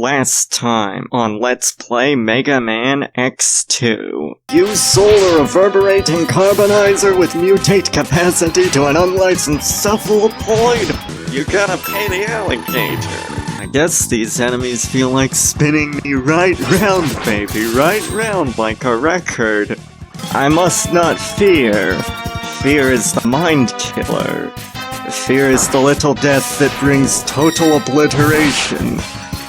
Last time on Let's Play Mega Man X2. Use solar reverberating carbonizer with mutate capacity to an unlicensed cephalopoid. You gotta pay the alligator. I guess these enemies feel like spinning me right round, baby, right round like a record. I must not fear. Fear is the mind killer. Fear is the little death that brings total obliteration.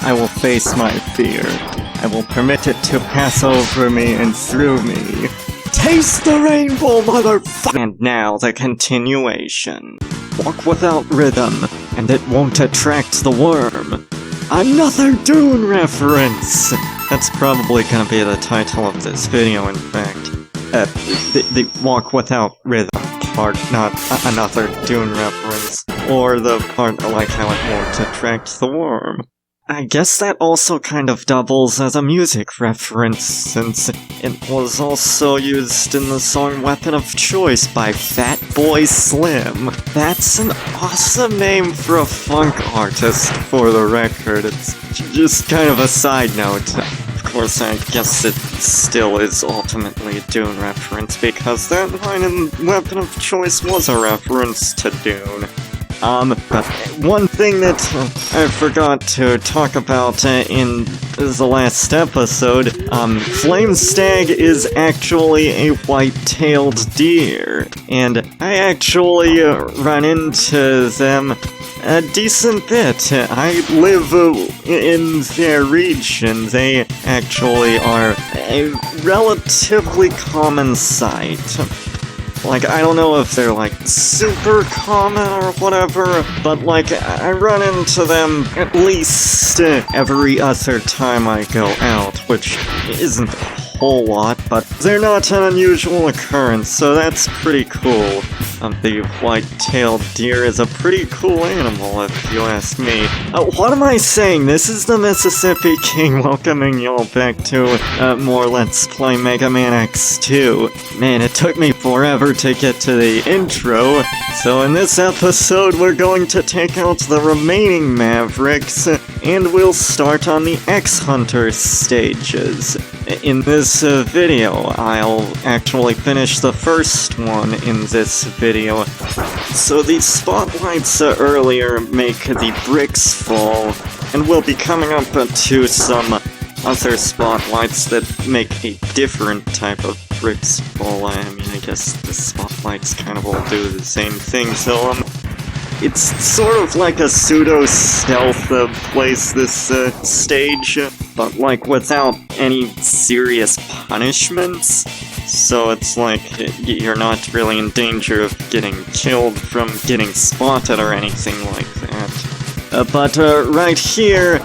I will face my fear. I will permit it to pass over me and through me. Taste the rainbow, motherfucker! And now the continuation. Walk without rhythm, and it won't attract the worm. Another Dune reference! That's probably gonna be the title of this video, in fact. The walk without rhythm part, not another Dune reference. Or the part like how it won't attract the worm. I guess that also kind of doubles as a music reference, since it was also used in the song Weapon of Choice by Fatboy Slim. That's an awesome name for a funk artist, for the record. It's just kind of a side note. Of course, I guess it still is ultimately a Dune reference, because that line in Weapon of Choice was a reference to Dune. But one thing that I forgot to talk about in the last episode, Flamestag is actually a white-tailed deer, and I actually run into them a decent bit. I live in their region. They actually are a relatively common sight. Like, I don't know if they're, like, super common or whatever, but, like, I run into them at least every other time I go out, which isn't a whole lot, but they're not an unusual occurrence, so that's pretty cool. The white-tailed deer is a pretty cool animal, if you ask me. What am I saying? This is the Mississippi King welcoming y'all back to more Let's Play Mega Man X2. Man, it took me forever to get to the intro, so in this episode we're going to take out the remaining Mavericks, and we'll start on the X-Hunter stages. In this video, I'll actually finish the first one in this video. So these spotlights earlier make the bricks fall, and we'll be coming up to some other spotlights that make a different type of bricks fall. I mean, I guess the spotlights kind of all do the same thing, so it's sort of like a pseudo-stealth place, this stage, but like without any serious punishments. So it's like you're not really in danger of getting killed from getting spotted or anything like that. But right here,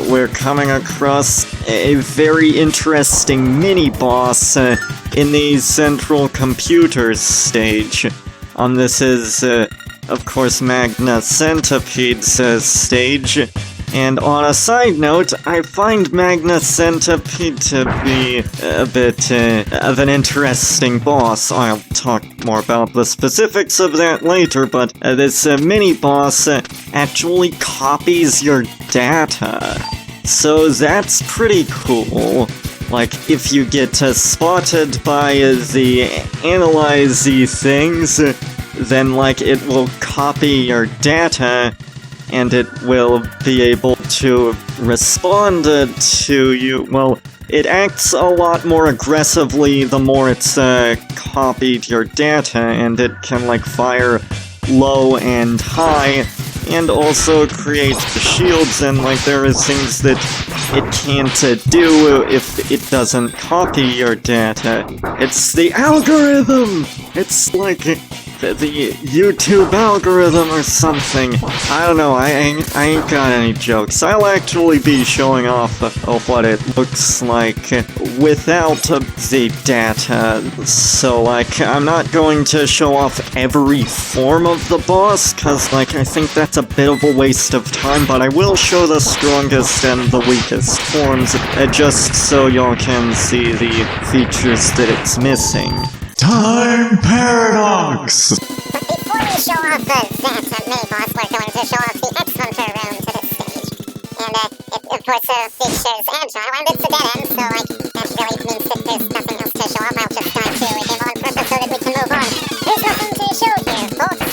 we're coming across a very interesting mini-boss in the Central Computers stage. This is, of course, Magna Centipede's stage. And on a side note, I find Magna Centipede to be a bit of an interesting boss. I'll talk more about the specifics of that later, but this mini-boss actually copies your data. So that's pretty cool. Like, if you get spotted by the analyze-y things, then, like, it will copy your data, and it will be able to respond to you. Well, it acts a lot more aggressively the more it's copied your data, and it can, like, fire low and high, and also create shields, and, like, there is things that it can't do if it doesn't copy your data. It's the algorithm! It's like the YouTube algorithm or something. I don't know, I ain't got any jokes. I'll actually be showing off of what it looks like without the data. So, like, I'm not going to show off every form of the boss, cause, like, I think that's a bit of a waste of time, but I will show the strongest and the weakest forms, just so y'all can see the features that it's missing. Time Paradox! But before we show off that mini-boss, we're going to show off the X-Hunter round to this stage. And if course, features agile, and it's a dead end, so, like, that really means that there's nothing else to show off. I'll just die to him on purpose so that we can move on. There's nothing to show here, folks.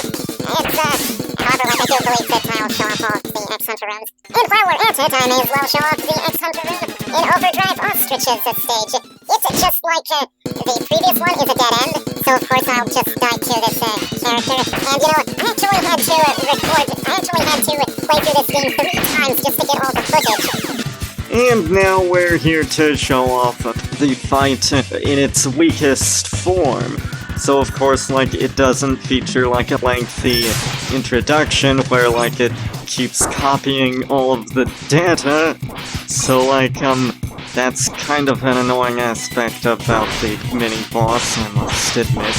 However, like, I do believe that I'll show off all the X-Hunter rooms. And while we're at it, I may as well show off the X-Hunter room in Overdrive Ostrich's stage. It's just like, the previous one is a dead end, so of course I'll just die to this, character. And, you know, I actually had to play through this game 3 times just to get all the footage. And now we're here to show off the fight in its weakest form. So of course, like, it doesn't feature like a lengthy introduction where like it keeps copying all of the data. So like, that's kind of an annoying aspect about the mini-boss, I must admit.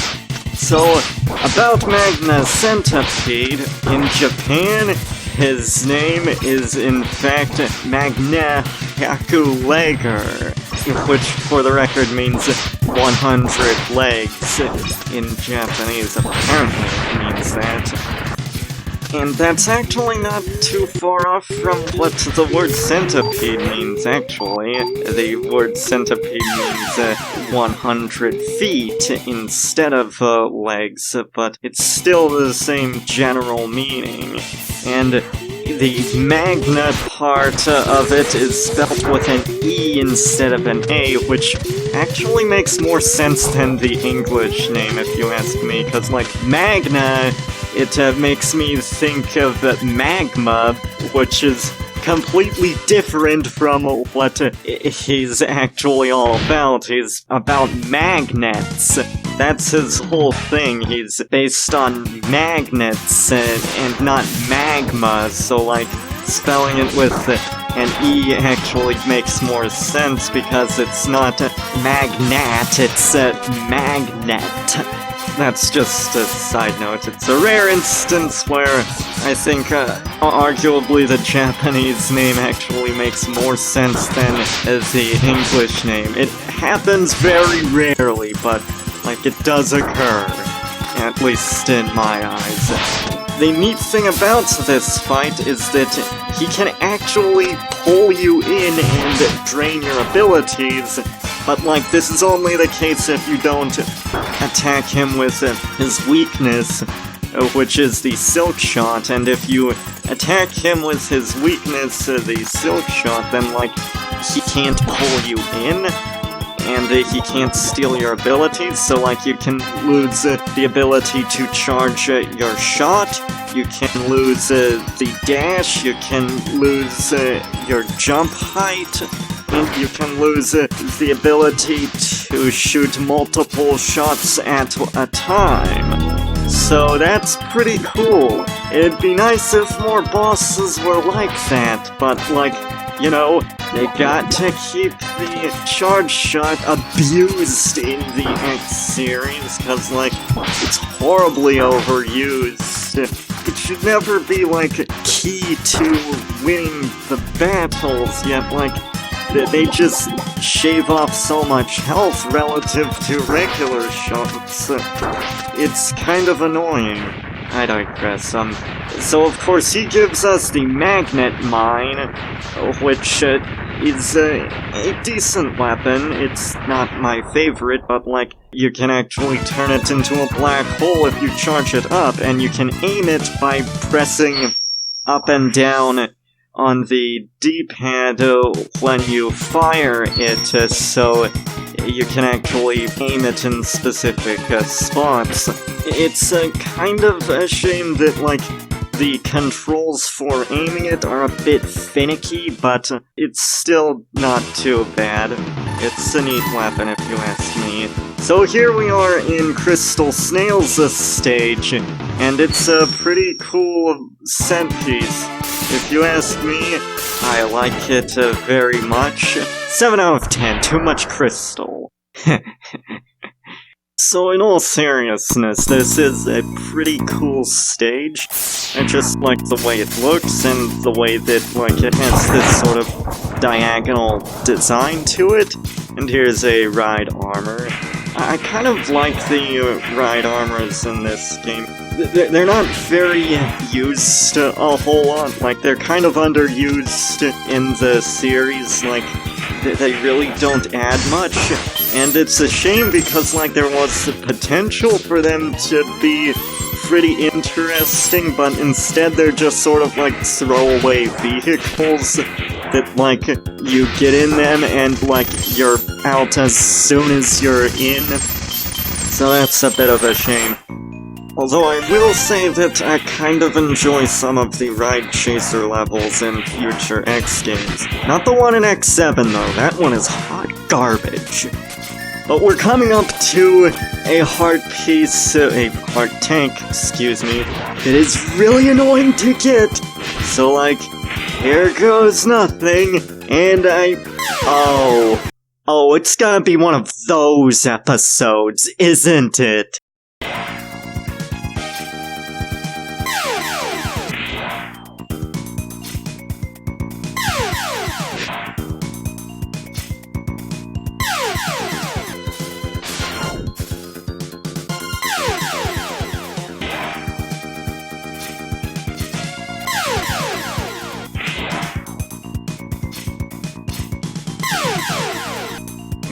So, about Magna Centipede, in Japan, his name is in fact Magna Centipede, which for the record means 100 legs in Japanese. Apparently it means that. And that's actually not too far off from what the word centipede means, actually. The word centipede means 100 feet instead of legs, but it's still the same general meaning. And the Magna part of it is spelled with an E instead of an A, which actually makes more sense than the English name, if you ask me, because, like, Magna, it makes me think of magma, which is completely different from what he's actually all about. He's about magnets. That's his whole thing. He's based on magnets and not magma, so like spelling it with an E actually makes more sense because it's not magnat, it's magnet. That's just a side note. It's a rare instance where I think arguably the Japanese name actually makes more sense than the English name. It happens very rarely, but like it does occur, at least in my eyes. The neat thing about this fight is that he can actually pull you in and drain your abilities, but like this is only the case if you don't attack him with his weakness, which is the Silk Shot, and if you attack him with his weakness, the Silk Shot, then like he can't pull you in, and he can't steal your abilities, so like you can lose the ability to charge your shot, you can lose the dash, you can lose your jump height, and you can lose the ability to shoot multiple shots at a time. So that's pretty cool. It'd be nice if more bosses were like that, but like, you know, they got to keep the charge shot abused in the X series, cause like, it's horribly overused. It should never be like key to winning the battles, yet like, they just shave off so much health relative to regular shots. It's kind of annoying. I digress. So of course he gives us the Magnet Mine, which is a decent weapon. It's not my favorite, but like, you can actually turn it into a black hole if you charge it up, and you can aim it by pressing up and down on the D-pad when you fire it, so you can actually aim it in specific spots. It's kind of a shame that, like, the controls for aiming it are a bit finicky, but it's still not too bad. It's a neat weapon, if you ask me. So here we are in Crystal Snail's stage, and it's a pretty cool set piece. If you ask me, I like it very much. 7 out of 10, too much crystal. So in all seriousness, this is a pretty cool stage. I just like the way it looks and the way that, like, it has this sort of diagonal design to it. And here's a ride armor. I kind of like the ride armors in this game. they're not very used a whole lot. Like, they're kind of underused in the series. Like, they really don't add much. And it's a shame because, like, there was the potential for them to be pretty interesting, but instead they're just sort of like throwaway vehicles that, like, you get in them and, like, you're out as soon as you're in. So that's a bit of a shame. Although I will say that I kind of enjoy some of the Ride Chaser levels in future X games. Not the one in X7 though, that one is hot garbage. But we're coming up to a heart tank, excuse me, that is really annoying to get. So, like, here goes nothing, and oh, it's gonna be one of those episodes, isn't it?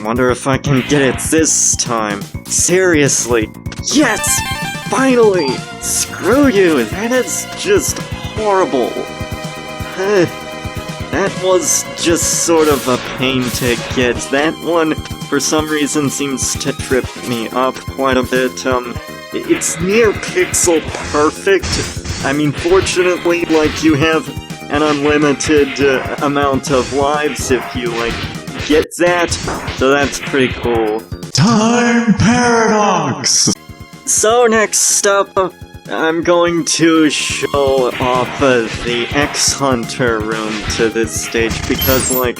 Wonder if I can get it this time. Seriously. Yes! Finally! Screw you! That is just horrible. That was just sort of a pain to get. That one, for some reason, seems to trip me up quite a bit. It's near pixel perfect. I mean, fortunately, like, you have an unlimited amount of lives if you, like, get that, so that's pretty cool. Time Paradox! So next up, I'm going to show off the X-Hunter room to this stage, because, like,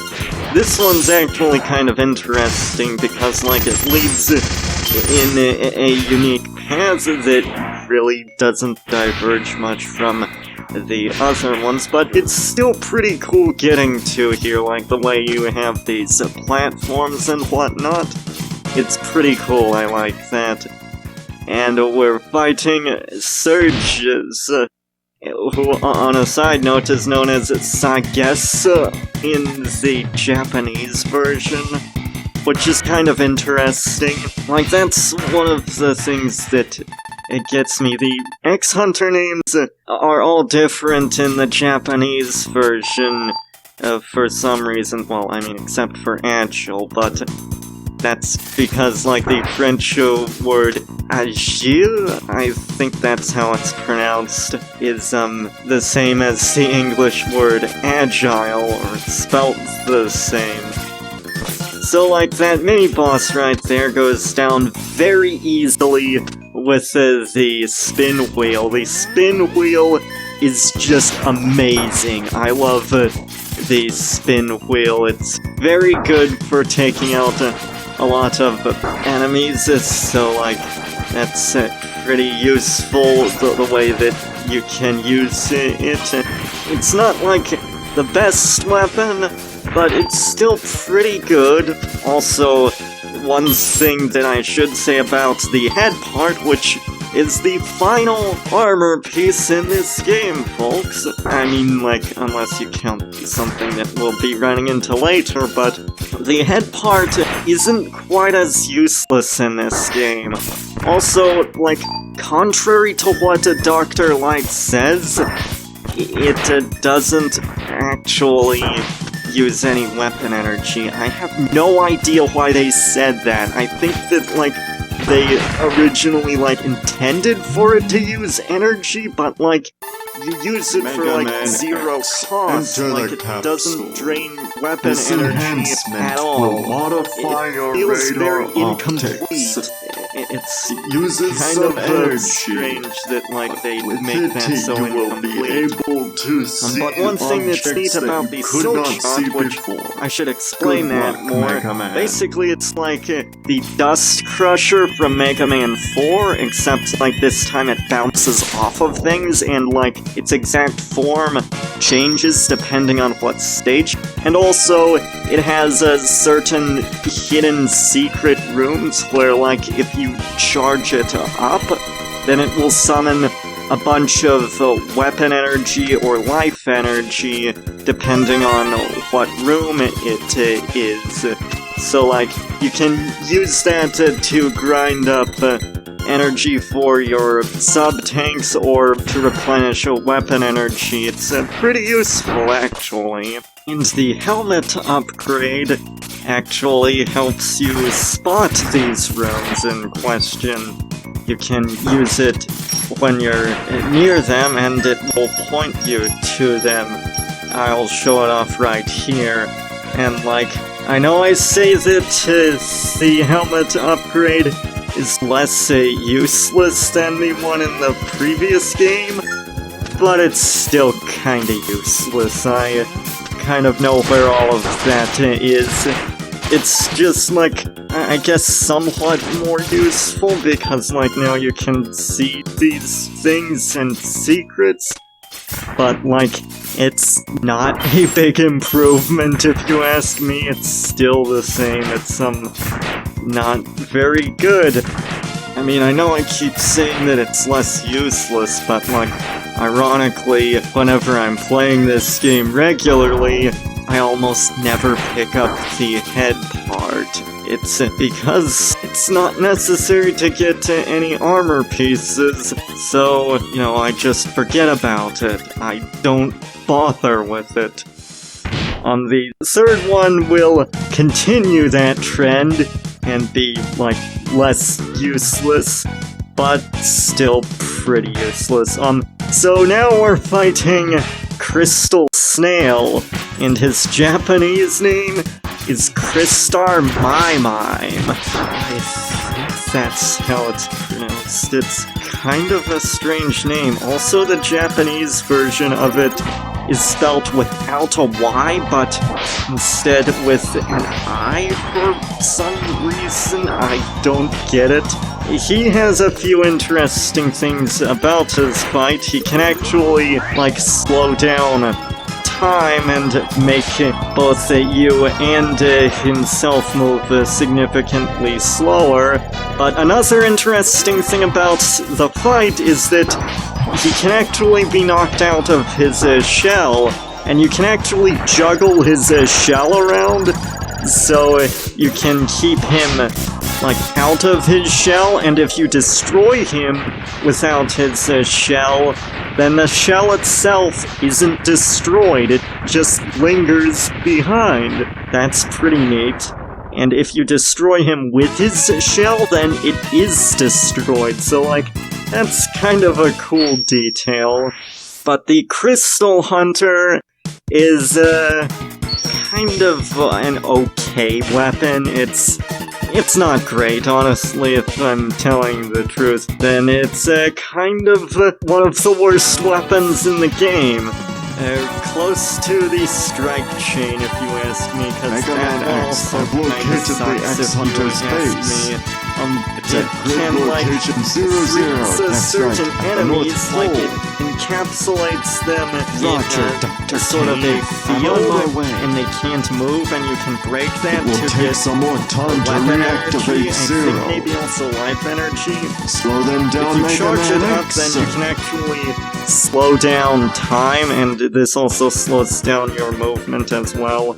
this one's actually kind of interesting, because, like, it leads in a unique path that really doesn't diverge much from the other ones, but it's still pretty cool getting to here, like the way you have these platforms and whatnot. It's pretty cool, I like that. And we're fighting Surges, who, on a side note, is known as Sages in the Japanese version, which is kind of interesting. Like, that's one of the things that it gets me. The X-Hunter names are all different in the Japanese version for some reason. Well, I mean, except for Agile, but that's because, like, the French word agile, I think that's how it's pronounced, is the same as the English word agile, or spelt the same. So, like, that mini-boss right there goes down very easily with the spin wheel. The spin wheel is just amazing. I love the spin wheel. It's very good for taking out a lot of enemies, so, like, that's pretty useful, the way that you can use it. It's not, like, the best weapon, but it's still pretty good. Also, one thing that I should say about the head part, which is the final armor piece in this game, folks. I mean, like, unless you count something that we'll be running into later, but the head part isn't quite as useless in this game. Also, like, contrary to what Dr. Light says, it doesn't actually use any weapon energy. I have no idea why they said that. I think that, like, they originally, like, intended for it to use energy, but, like, you use it for, like, zero cost. Like, it doesn't drain weapon energy at all. It feels very incomplete. It's kind of strange that, like, they make that so incomplete. But one thing that's neat about the Silk Shot, which I should explain that more, basically it's like the Dust Crusher from Mega Man 4, except, like, this time it bounces off of things, and, like, its exact form changes depending on what stage. And also, it has certain hidden secret rooms where, like, if you charge it up, then it will summon a bunch of weapon energy or life energy, depending on what room it is. So, like, you can use that to grind up energy for your sub-tanks or to replenish weapon energy. It's pretty useful, actually. And the helmet upgrade actually helps you spot these rooms in question. You can use it when you're near them, and it will point you to them. I'll show it off right here. And, like, I know I say that the helmet upgrade is less useless than the one in the previous game, but it's still kinda useless. I kind of know where all of that is. It's just, like, I guess somewhat more useful, because, like, now you can see these things and secrets, but, like, it's not a big improvement if you ask me. It's still the same. It's, not very good. I mean, I know I keep saying that it's less useless, but, like, ironically, whenever I'm playing this game regularly, I almost never pick up the head part. It's because it's not necessary to get any armor pieces, so, you know, I just forget about it. I don't bother with it. The third one will continue that trend and be, like, less useless, but still pretty useless. So now we're fighting Crystal Snail, and his Japanese name is Crystar Mime. I think that's how it's pronounced. It's kind of a strange name. Also, the Japanese version of it is spelled without a Y, but instead with an I for some reason. I don't get it. He has a few interesting things about his fight. He can actually, like, slow down time and make both you and himself move significantly slower. But another interesting thing about the fight is that he can actually be knocked out of his shell, and you can actually juggle his shell around, so you can keep him, like, out of his shell, and if you destroy him without his shell, then the shell itself isn't destroyed, it just lingers behind. That's pretty neat. And if you destroy him with his shell, then it is destroyed, so, like, that's kind of a cool detail. But the Crystal Hunter is, kind of an okay weapon. It's not great, honestly, if I'm telling the truth. Then it's, kind of one of the worst weapons in the game. Close to the strike chain, if you ask me, because that also kinda sucks if you ask me. It can, like, freeze certain enemies, like, it encapsulates them in sort of a field, and they can't move, and you can break that to get some more time to weapon reactivate energy, Zero. I think maybe also life energy. Slow them down, If you charge it up, then you can actually slow down time, and this also slows down your movement as well.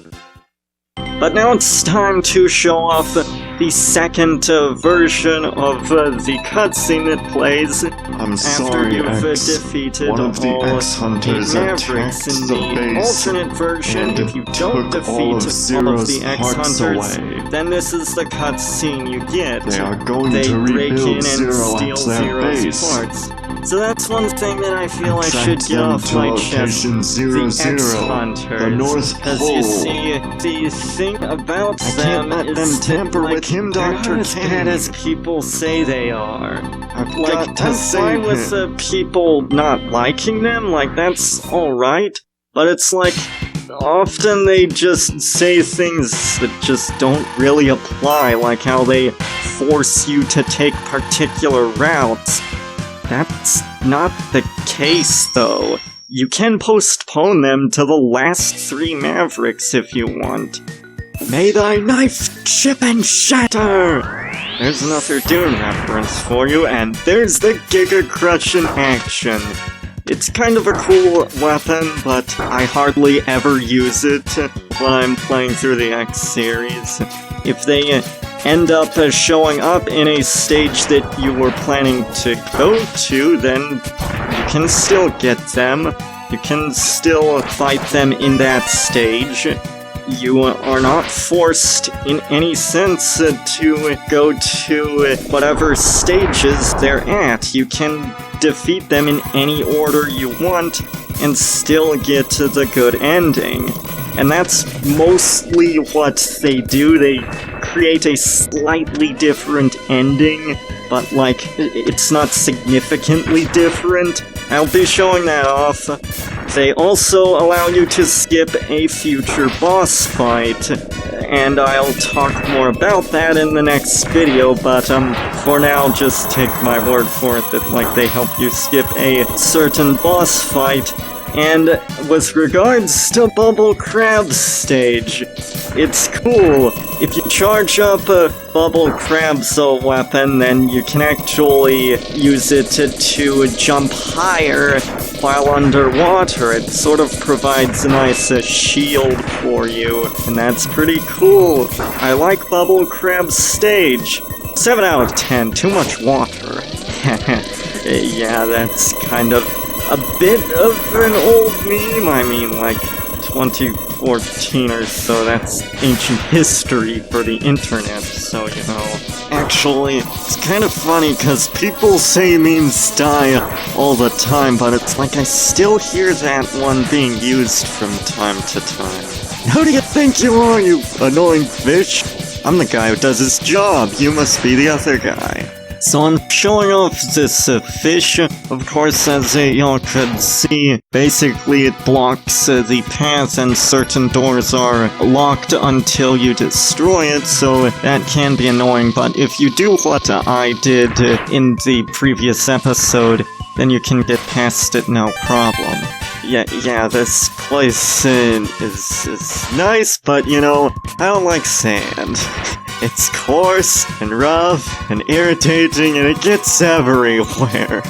But now it's time to show off the second version of the cutscene that plays I'm after sorry, you've X. defeated One of the all X-Hunters the Mavericks. attacked In the the base alternate version, and if you don't took defeat all of all of Zero's the hearts X-Hunters, away. then this is the cutscene you get. They are going They to break in rebuild and Zero steal at their Zero's base. parts. So that's one thing that I feel I Track should get them off to my chest. location 00, The X-Hunters. the North Because Pole. you see, the thing about I them can't let is them tamper like, with him, they're Dr. not as bad Kane. as people say they are. I've Like, got to I'm save fine with him. people not liking them, like, that's alright, but it's like, often they just say things that just don't really apply, like how they force you to take particular routes. That's not the case, though. You can postpone them to the last 3 Mavericks if you want. May thy knife chip and shatter! There's another Dune reference for you, and there's the Giga Crush in action. It's kind of a cool weapon, but I hardly ever use it when I'm playing through the X series. If they end up showing up in a stage that you were planning to go to, then you can still get them. You can still fight them in that stage. You are not forced in any sense to go to whatever stages they're at. You can defeat them in any order you want and still get to the good ending. And that's mostly what they do. They create a slightly different ending, but like, it's not significantly different. I'll be showing that off. They also allow you to skip a future boss fight, and I'll talk more about that in the next video, but for now, just take my word for it that like they help you skip a certain boss fight. And with regards to Bubble Crab's stage, it's cool. If you charge up a Bubble Crab's weapon, then you can actually use it to jump higher while underwater. It sort of provides a nice shield for you, and that's pretty cool. I like Bubble Crab's stage. 7 out of 10, too much water. Yeah, that's kind of a bit of an old meme. I mean, like 2014 or so. That's ancient history for the internet, so you know. Actually, it's kind of funny because people say memes die all the time, but it's like I still hear that one being used from time to time. Who do you think you are, you annoying fish? I'm the guy who does his job. You must be the other guy. So I'm showing off this fish. Of course, as y'all could see, basically it blocks the path and certain doors are locked until you destroy it, so that can be annoying. But if you do what I did in the previous episode, then you can get past it no problem. Yeah, this place is nice, but you know, I don't like sand. It's coarse and rough and irritating and it gets everywhere.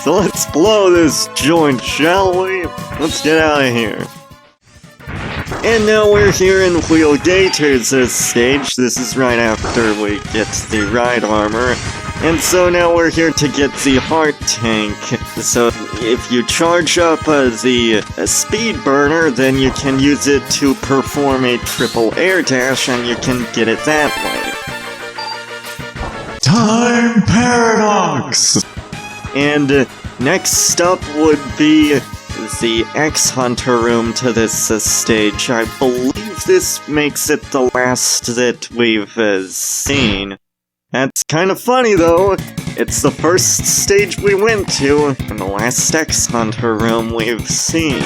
So let's blow this joint, shall we? Let's get out of here. And now we're here in Wheel Gator's stage. This is right after we get the ride armor. And so now we're here to get the heart tank. So if you charge up the speed burner, then you can use it to perform a triple air dash, and you can get it that way. Time Paradox! And next up would be the X-Hunter room to this stage. I believe this makes it the last that we've seen. That's kind of funny, though. It's the first stage we went to, and the last X-Hunter room we've seen.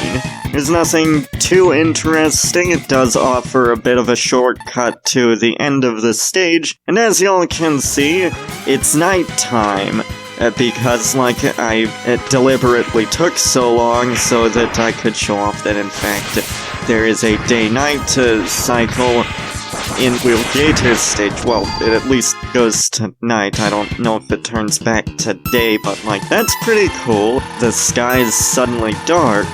There's nothing too interesting. It does offer a bit of a shortcut to the end of the stage, and as y'all can see, it's nighttime. Because, like, I deliberately took so long so that I could show off that, in fact, there is a day-night cycle in Wheel Gator's stage. Well, it at least goes to night. I don't know if it turns back to day, but like, that's pretty cool. The sky is suddenly dark,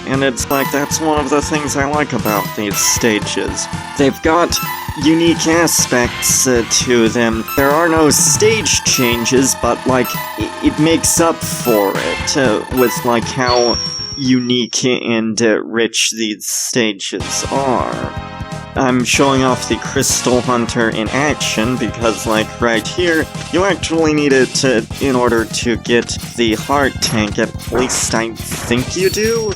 and it's like, that's one of the things I like about these stages. They've got unique aspects to them. There are no stage changes, but like, it makes up for it with like how unique and rich these stages are. I'm showing off the Crystal Hunter in action because, like, right here, you actually need it in order to get the heart tank. At least I think you do.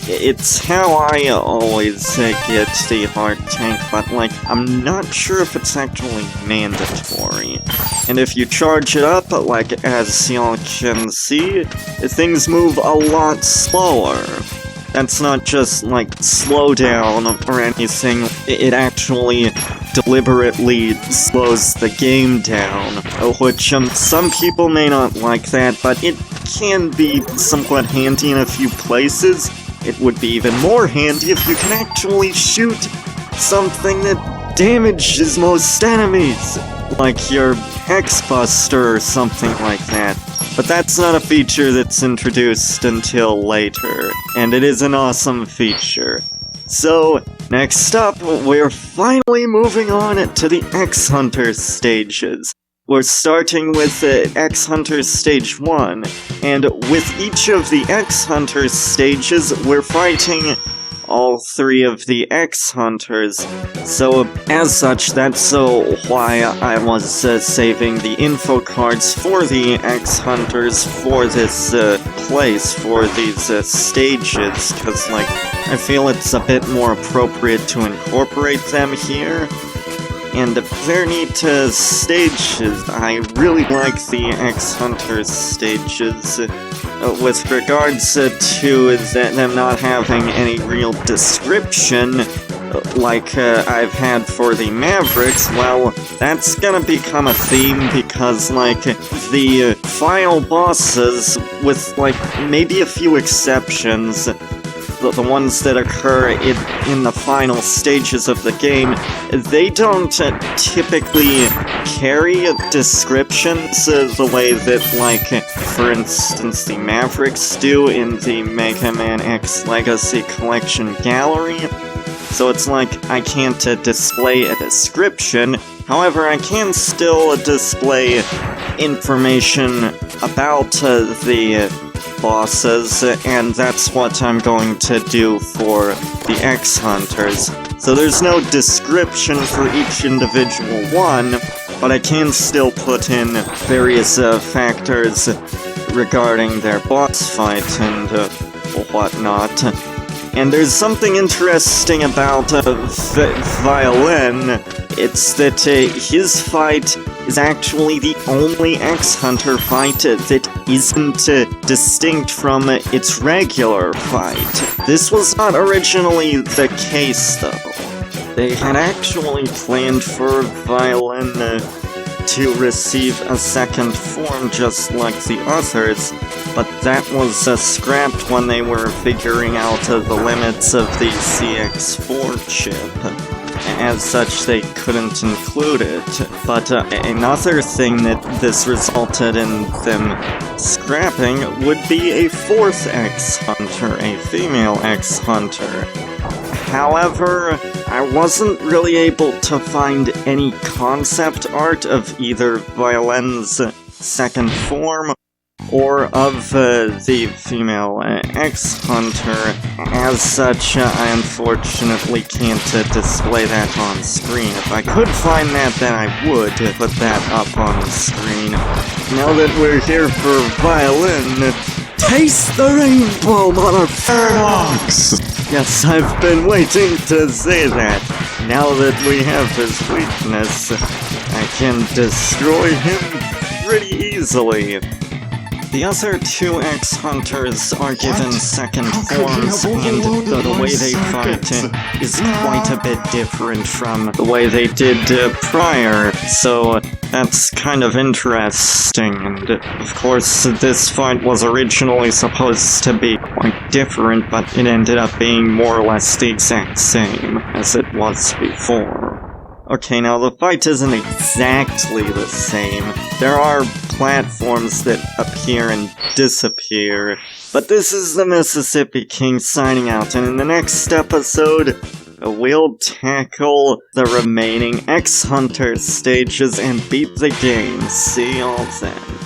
It's how I always get the heart tank, but, like, I'm not sure if it's actually mandatory. And if you charge it up, like, as y'all can see, things move a lot slower. That's not just, like, slow down or anything, it actually deliberately slows the game down, which some people may not like that, but it can be somewhat handy in a few places. It would be even more handy if you can actually shoot something that damages most enemies, like your X-Buster or something like that. But that's not a feature that's introduced until later, and it is an awesome feature. So, next up, we're finally moving on to the X-Hunter stages. We're starting with X-Hunter Stage 1, and with each of the X-Hunter stages, we're fighting all 3 of the X-Hunters. So, as such, that's why I was saving the info cards for the X-Hunters for this place, for these stages, because, like, I feel it's a bit more appropriate to incorporate them here. And they're neat stages. I really like the X-Hunter stages. With regards to them not having any real description, like I've had for the Mavericks, well, that's gonna become a theme because, like, the final bosses, with, like, maybe a few exceptions, the ones that occur in the final stages of the game, they don't typically carry descriptions the way that, like, for instance, the Mavericks do in the Mega Man X Legacy Collection Gallery. So it's like, I can't display a description, however I can still display information about the bosses, and that's what I'm going to do for the X-Hunters. So there's no description for each individual one, but I can still put in various factors regarding their boss fight and whatnot. And there's something interesting about Violen. It's that his fight is actually the only X-Hunter fight that isn't distinct from its regular fight. This was not originally the case, though. They had actually planned for Violen to receive a second form just like the others, but that was scrapped when they were figuring out the limits of the CX4 chip. As such, they couldn't include it. But another thing that this resulted in them scrapping would be a 4th X-Hunter, a female X-Hunter. However, I wasn't really able to find any concept art of either Violen's second form or of the female X-Hunter. As such, I unfortunately can't display that on screen. If I could find that, then I would put that up on the screen. Now that we're here for Violen, taste the rainbow, mother paradox! Yes, I've been waiting to say that. Now that we have his weakness, I can destroy him pretty easily. The other 2 X-Hunters are given second forms, and the way they fight is quite a bit different from the way they did prior, so that's kind of interesting. And of course, this fight was originally supposed to be quite different, but it ended up being more or less the exact same as it was before. Okay, now the fight isn't exactly the same. There are platforms that appear and disappear, but this is the Mississippi King signing out, and in the next episode, we'll tackle the remaining X-Hunter stages and beat the game. See y'all then.